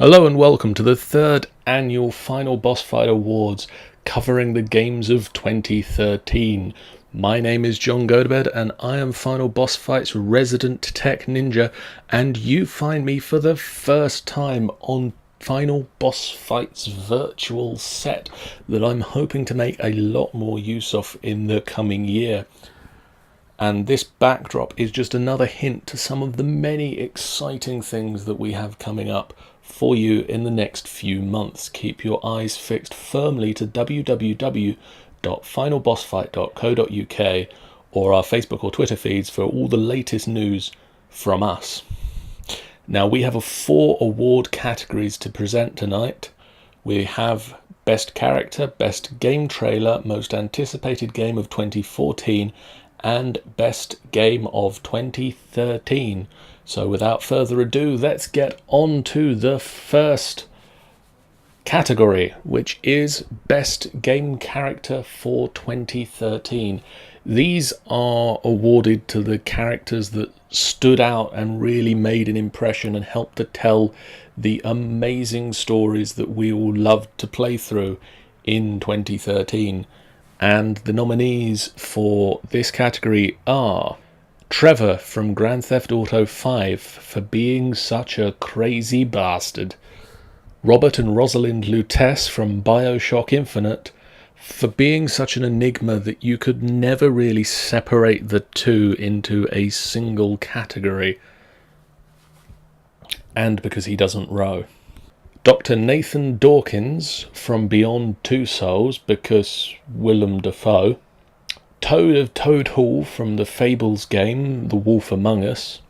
Hello and welcome to the third annual Final Boss Fight Awards covering the games of 2013. My name is John Godebed and I am Final Boss Fight's resident tech ninja, and you find me for the first time on Final Boss Fight's Virtual Set that I'm hoping to make a lot more use of in the coming year. And this backdrop is just another hint to some of the many exciting things that we have coming up for you in the next few months. Keep your eyes fixed firmly to www.finalbossfight.co.uk or our Facebook or Twitter feeds for all the latest news from us. Now, we have 4 award categories to present tonight. We have Best Character, Best Game Trailer, Most Anticipated Game of 2014, and Best Game of 2013. So without further ado, let's get on to the first category, which is Best Game Character for 2013. These are awarded to the characters that stood out and really made an impression and helped to tell the amazing stories that we all loved to play through in 2013. And the nominees for this category are Trevor from Grand Theft Auto 5 for being such a crazy bastard, Robert and Rosalind Lutece from BioShock Infinite for being such an enigma that you could never really separate the two into a single category, and because he doesn't row. Dr. Nathan Dawkins from Beyond Two Souls because Willem Dafoe. Toad of Toad Hall from the Fables game The Wolf Among Us,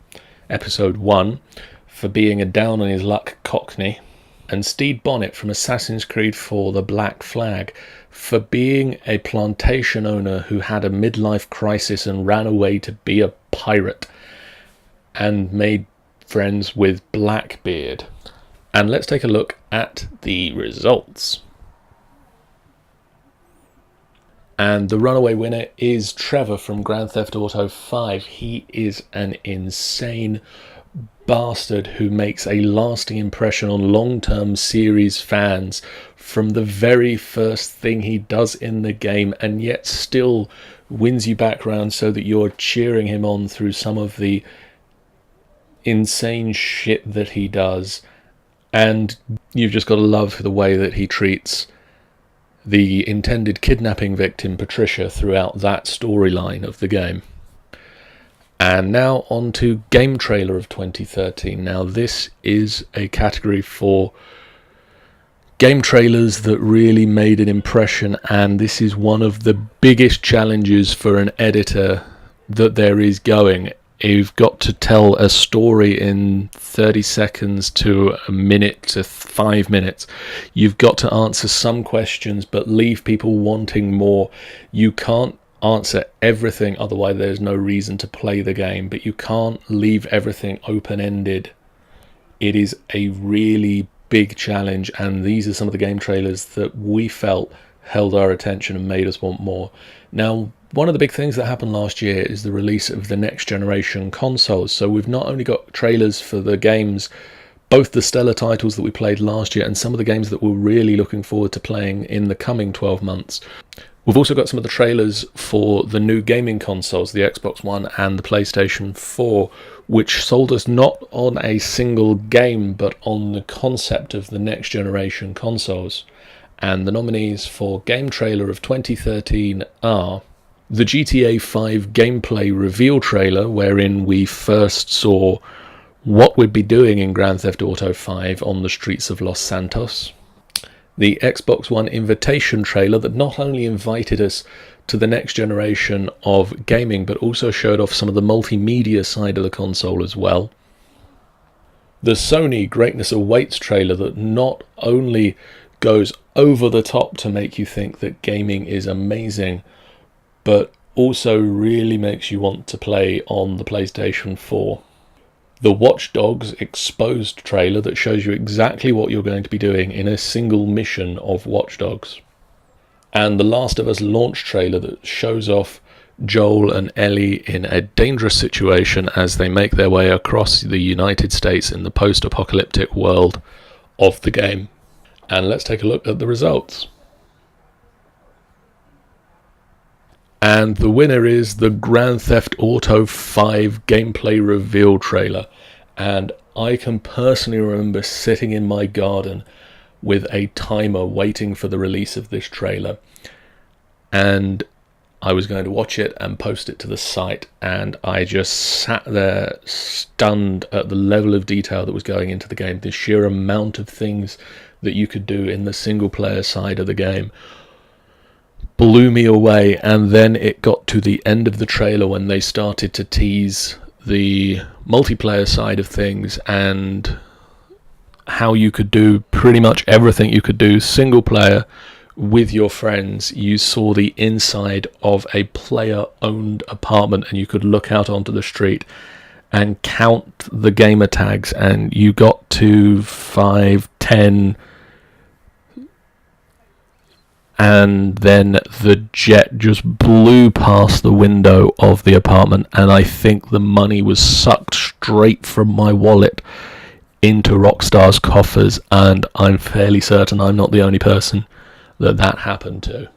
Episode 1, for being a down-on-his-luck cockney. And Stede Bonnet from Assassin's Creed 4 The Black Flag for being a plantation owner who had a midlife crisis and ran away to be a pirate and made friends with Blackbeard. And let's take a look at the results. And the runaway winner is Trevor from Grand Theft Auto 5. He is an insane bastard who makes a lasting impression on long-term series fans from the very first thing he does in the game, and yet still wins you back round so that you're cheering him on through some of the insane shit that he does. And you've just got to love the way that he treats the intended kidnapping victim Patricia throughout that storyline of the game. And now on to Game Trailer of 2013. Now this is a category for game trailers that really made an impression, and this is one of the biggest challenges for an editor that there is going. You've got to tell a story in 30 seconds to a minute to 5 minutes. You've got to answer some questions but leave people wanting more. You can't answer everything, otherwise there's no reason to play the game, but you can't leave everything open-ended. It is a really big challenge, and these are some of the game trailers that we felt held our attention and made us want more. Now, one of the big things that happened last year is the release of the next generation consoles. So we've not only got trailers for the games, both the stellar titles that we played last year and some of the games that we're really looking forward to playing in the coming 12 months. We've also got some of the trailers for the new gaming consoles, the Xbox One and the PlayStation 4, which sold us not on a single game but on the concept of the next generation consoles. And the nominees for Game Trailer of 2013 are the GTA 5 gameplay reveal trailer, wherein we first saw what we'd be doing in Grand Theft Auto 5 on the streets of Los Santos. The Xbox One invitation trailer that not only invited us to the next generation of gaming, but also showed off some of the multimedia side of the console as well. The Sony Greatness Awaits trailer that not only goes over the top to make you think that gaming is amazing, but also really makes you want to play on the PlayStation 4. The Watch Dogs Exposed trailer that shows you exactly what you're going to be doing in a single mission of Watch Dogs. And the Last of Us launch trailer that shows off Joel and Ellie in a dangerous situation as they make their way across the United States in the post-apocalyptic world of the game. And let's take a look at the results. And the winner is the Grand Theft Auto 5 gameplay reveal trailer. And I can personally remember sitting in my garden with a timer waiting for the release of this trailer. And I was going to watch it and post it to the site, and I just sat there stunned at the level of detail that was going into the game. The sheer amount of things that you could do in the single player side of the game blew me away. And then it got to the end of the trailer when they started to tease the multiplayer side of things and how you could do pretty much everything you could do single player with your friends. You saw the inside of a player-owned apartment, and you could look out onto the street and count the gamer tags, and you got to 5, 10, and then the jet just blew past the window of the apartment, and I think the money was sucked straight from my wallet into Rockstar's coffers, and I'm fairly certain I'm not the only person that happened to.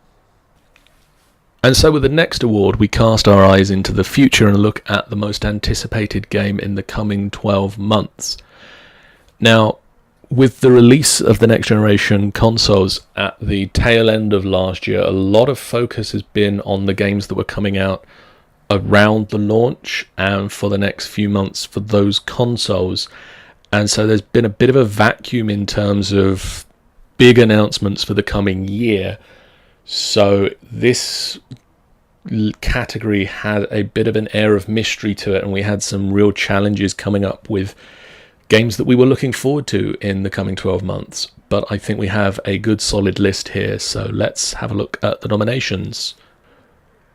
And so with the next award, we cast our eyes into the future and look at the most anticipated game in the coming 12 months. Now, with the release of the next generation consoles at the tail end of last year, a lot of focus has been on the games that were coming out around the launch and for the next few months for those consoles. And so there's been a bit of a vacuum in terms of big announcements for the coming year. So this category had a bit of an air of mystery to it, and we had some real challenges coming up with games that we were looking forward to in the coming 12 months. But I think we have a good solid list here, so let's have a look at the nominations.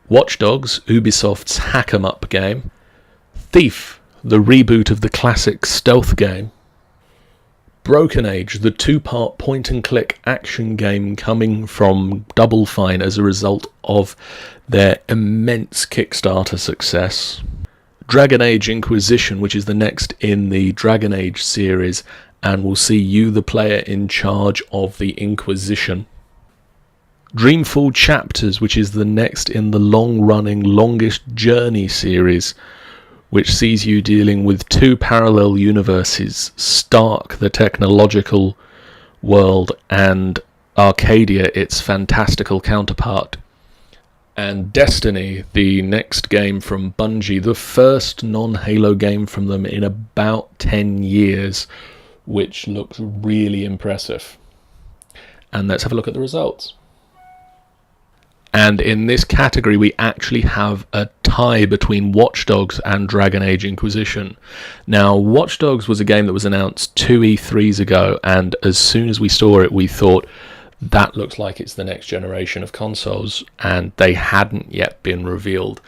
Watch Dogs, Ubisoft's hack 'em up game. Thief, the reboot of the classic stealth game. Broken Age, the 2-part point-and-click action game coming from Double Fine as a result of their immense Kickstarter success. Dragon Age Inquisition, which is the next in the Dragon Age series, and will see you, the player, in charge of the Inquisition. Dreamfall Chapters, which is the next in the long-running Longest Journey series, which sees you dealing with 2 parallel universes, Stark, the technological world, and Arcadia, its fantastical counterpart. And Destiny, the next game from Bungie, the first non-Halo game from them in about 10 years, which looks really impressive. And let's have a look at the results. And in this category, we actually have a tie between Watch Dogs and Dragon Age Inquisition. Now, Watch Dogs was a game that was announced 2 E3s ago, and as soon as we saw it, we thought, that looks like it's the next generation of consoles, and they hadn't yet been revealed.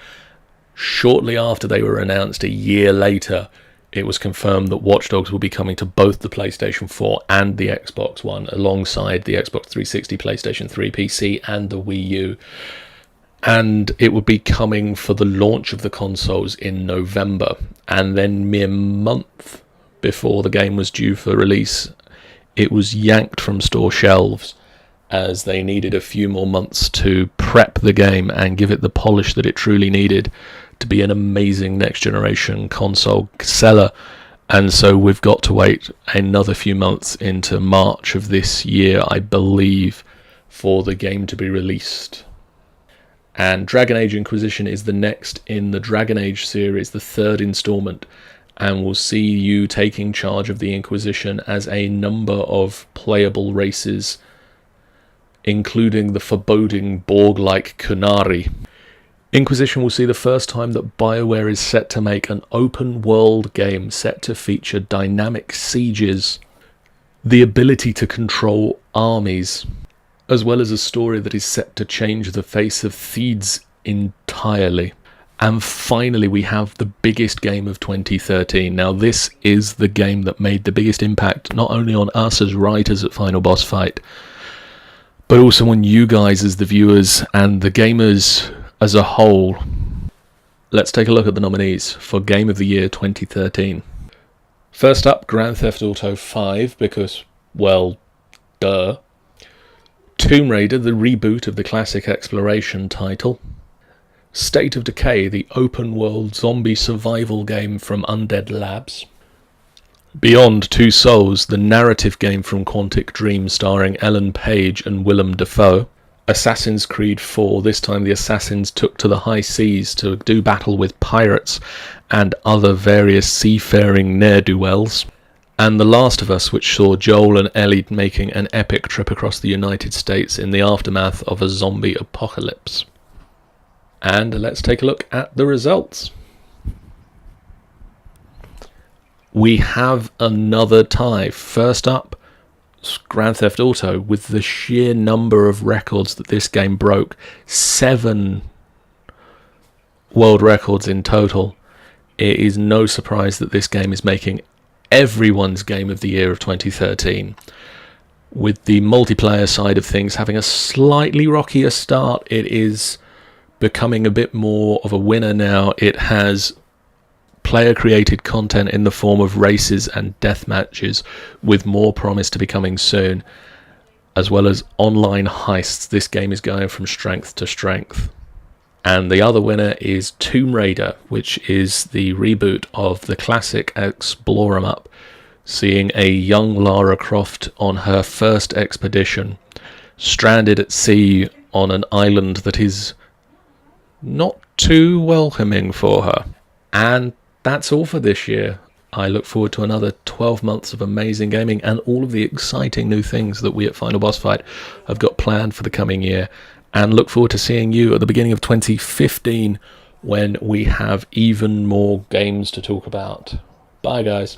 Shortly after they were announced, a year later, it was confirmed that Watch Dogs will be coming to both the PlayStation 4 and the Xbox One, alongside the Xbox 360, PlayStation 3, PC, and the Wii U. And it would be coming for the launch of the consoles in November. And then mere month before the game was due for release, it was yanked from store shelves, as they needed a few more months to prep the game and give it the polish that it truly needed to be an amazing next generation console seller. And so we've got to wait another few months into March of this year, I believe, for the game to be released. And Dragon Age Inquisition is the next in the Dragon Age series, the 3rd installment, and we'll see you taking charge of the Inquisition as a number of playable races, including the foreboding Borg-like Kunari. Inquisition will see the first time that BioWare is set to make an open-world game set to feature dynamic sieges, the ability to control armies, as well as a story that is set to change the face of Thebes entirely. And finally, we have the biggest game of 2013. Now, this is the game that made the biggest impact, not only on us as writers at Final Boss Fight, but also on you guys as the viewers and the gamers as a whole. Let's take a look at the nominees for Game of the Year 2013. First up, Grand Theft Auto 5, because Well, duh. Tomb Raider, the reboot of the classic exploration title. State of Decay, the open-world zombie survival game from Undead Labs. Beyond Two Souls, the narrative game from Quantic Dream starring Ellen Page and Willem Dafoe. Assassin's Creed 4, this time the assassins took to the high seas to do battle with pirates and other various seafaring ne'er-do-wells. And The Last of Us, which saw Joel and Ellie making an epic trip across the United States in the aftermath of a zombie apocalypse. And let's take a look at the results. We have another tie. First up, Grand Theft Auto, with the sheer number of records that this game broke. 7 world records in total. It is no surprise that this game is making everyone's game of the year of 2013. With the multiplayer side of things having a slightly rockier start, it is becoming a bit more of a winner now. It has player-created content in the form of races and death matches, with more promise to be coming soon, as well as online heists. This game is going from strength to strength. And the other winner is Tomb Raider, which is the reboot of the classic Explore 'em Up, seeing a young Lara Croft on her first expedition, stranded at sea on an island that is not too welcoming for her. And that's all for this year. I look forward to another 12 months of amazing gaming and all of the exciting new things that we at Final Boss Fight have got planned for the coming year. And look forward to seeing you at the beginning of 2015 when we have even more games to talk about. Bye, guys.